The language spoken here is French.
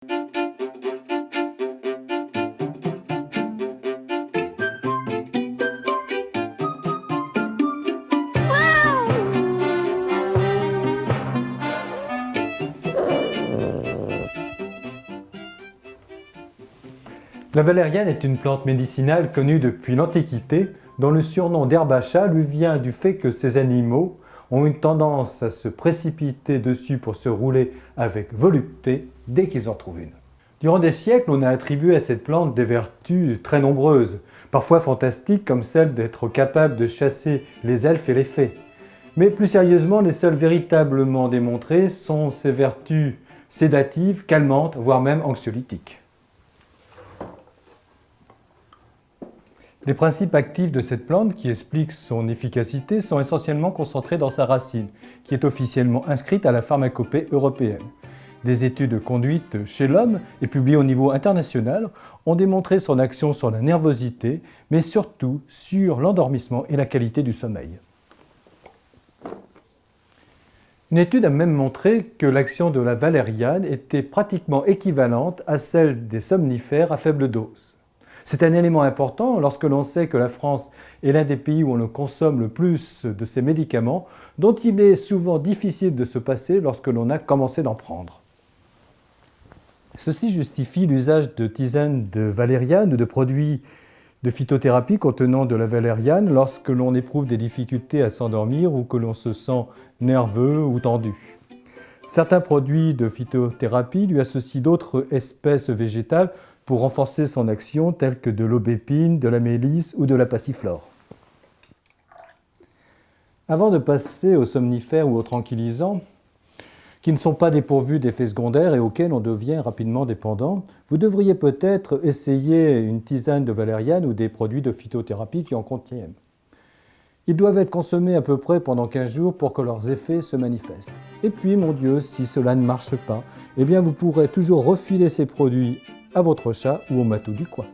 La valériane est une plante médicinale connue depuis l'Antiquité, dont le surnom d'herbe à chat lui vient du fait que ces animaux ont une tendance à se précipiter dessus pour se rouler avec volupté dès qu'ils en trouvent une. Durant des siècles, on a attribué à cette plante des vertus très nombreuses, parfois fantastiques comme celle d'être capable de chasser les elfes et les fées. Mais plus sérieusement, les seules véritablement démontrées sont ses vertus sédatives, calmantes, voire même anxiolytiques. Les principes actifs de cette plante qui expliquent son efficacité sont essentiellement concentrés dans sa racine, qui est officiellement inscrite à la pharmacopée européenne. Des études conduites chez l'homme et publiées au niveau international ont démontré son action sur la nervosité, mais surtout sur l'endormissement et la qualité du sommeil. Une étude a même montré que l'action de la valériane était pratiquement équivalente à celle des somnifères à faible dose. C'est un élément important lorsque l'on sait que la France est l'un des pays où on consomme le plus de ces médicaments, dont il est souvent difficile de se passer lorsque l'on a commencé d'en prendre. Ceci justifie l'usage de tisanes de valériane ou de produits de phytothérapie contenant de la valériane lorsque l'on éprouve des difficultés à s'endormir ou que l'on se sent nerveux ou tendu. Certains produits de phytothérapie lui associent d'autres espèces végétales pour renforcer son action, telles que de l'aubépine, de la mélisse ou de la passiflore. Avant de passer aux somnifères ou aux tranquillisants, qui ne sont pas dépourvus d'effets secondaires et auxquels on devient rapidement dépendant, vous devriez peut-être essayer une tisane de valériane ou des produits de phytothérapie qui en contiennent. Ils doivent être consommés à peu près pendant 15 jours pour que leurs effets se manifestent. Et puis, mon Dieu, si cela ne marche pas, eh bien vous pourrez toujours refiler ces produits à votre chat ou au matou du coin.